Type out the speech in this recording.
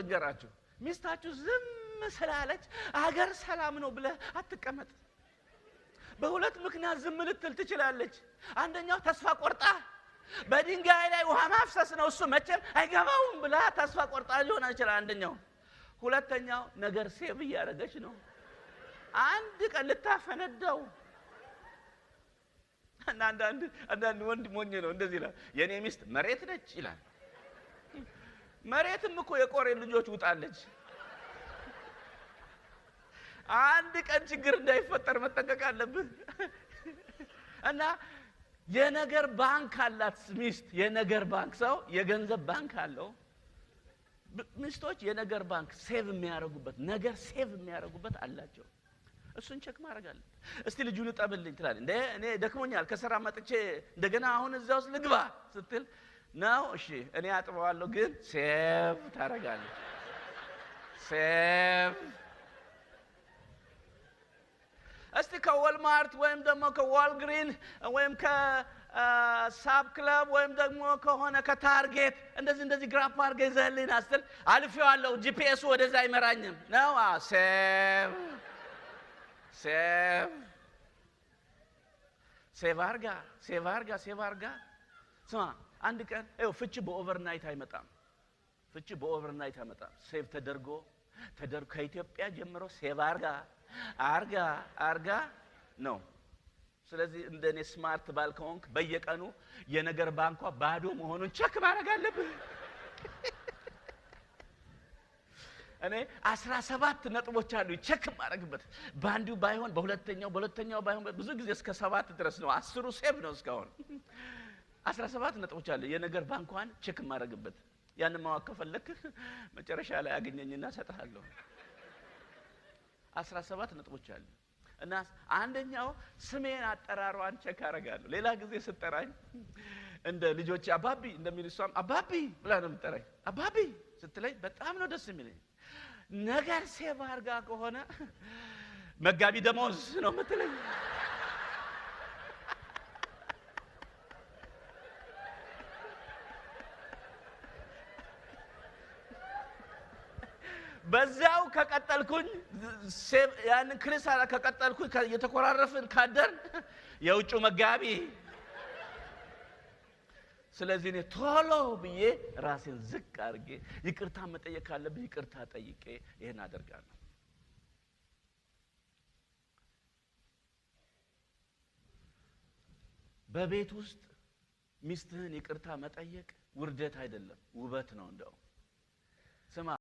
ልንገራችሁ ሚስታችሁ ዝም ስላለች አገር ሰላም ነው ብለህ አትቀመጥ በሁለት ምክንያት ዝም ልትል ትችላለች አንደኛው ተስፋ ቆርጣ በድንጋይ ላይ ውሃ ማፍሰስ ነው እሱ መቼም አይገባውም ብላ ተስፋ ቆርጣ ሊሆን ይችላል አንደኛው ሁለተኛው ነገር ሴቭ ያደረገች ነው አንድ ቀን ልታፈነዳው አንዳንድ ወንድ ሞኝ ነው እንደዚህ ይላል የኔ ሚስት መሬት ነች ይላል መሬትም እኮ የቆሬ ልጆች ውጣለች አንድ ቀን ችግር እንዳይፈጠር መጠንቀቅ አለብህ እና የነገር ባንክ አላት ሚስት የነገር ባንክ ሰው የገንዘብ ባንክ አለው ሚስቶች የነገር ባንክ ሴቭ የሚያረጉበት ነገር ሴቭ የሚያረጉበት አላቸው እሱን ቼክ ማድረግ አለ እስቲ ልጁን ጠብልኝ ትላለች እንዴ እኔ ደክሞኛል ከሰራ መጥቼ እንደገና አሁን እዛው ልግባ ስትል ነው እሺ እኔ አጥበዋለሁ ግን ሴቭ ታረጋለች ሴቭ እስቲ ከወልማርት ወይም ደግሞ ከዋልግሪን ወይም ከሳብ ክለብ ወይም ደግሞ ከሆነ ከታርጌት እንደዚህ ግራፕ አድርገህ ይዘህልኝ አስተል አልፌዋለሁ ጂፒኤሱ ወደዛ አይመራኝም ነው ሴቭ አርጋ ስማ አንድ ቀን ፍቺ በኦቨርናይት አይመጣም ሴቭ ተደርጎ ከኢትዮጵያ ጀምሮ ሴቭ አርጋ ነው ስለዚህ እንደኔ ስማርት ባልከውንክ በየቀኑ የነገር ባንኳ ባዶ መሆኑን ቼክ ማድረግ አለብህ እኔ 17 ነጥቦች አሉ ቼክ ማድረግበት ባንዱ ባይሆን በሁለተኛው ባይሆን ብዙ ጊዜ እስከ 7 ድረስ ነው 10 ሴቭ ነው እስካሁን 17 ነጥቦች አሉ የነገር ባንኳን ቼክ ማድረግበት ያን ማወቅ ከፈለክ መጨረሻ ላይ አገኘኝና ሰጣለሁ 17 ነጥቦች አሉ እና አንደኛው ስሜን አጠራሯን ቼክ አረጋለሁ ሌላ ጊዜ ስትጠራኝ እንደ ልጆች አባቢ እንደሚልሷም አባቢ ብላ ነው የምትጠራኝ አባቢ ስትለኝ በጣም ነው ደስ የሚለኝ ነገር ሴቭ አርጋ ከሆነ መጋቢ ደሞዝ ነው የምትለኝ በዛው ከቀጠልኩኝ ያን ክርስቲያና ከቀጠልኩኝ የተቆራረፍን ካደርን የውጭ መጋቢ ስለዚህ እኔ ቶሎ ብዬ ራሴን ዝቅ አድርጌ ይቅርታ መጠየቅ ካለብኝ ይቅርታ ጠይቄ ይሄን አደርጋለሁ በቤት ውስጥ ሚስትህን ይቅርታ መጠየቅ ውርደት አይደለም ውበት ነው እንደው ስማ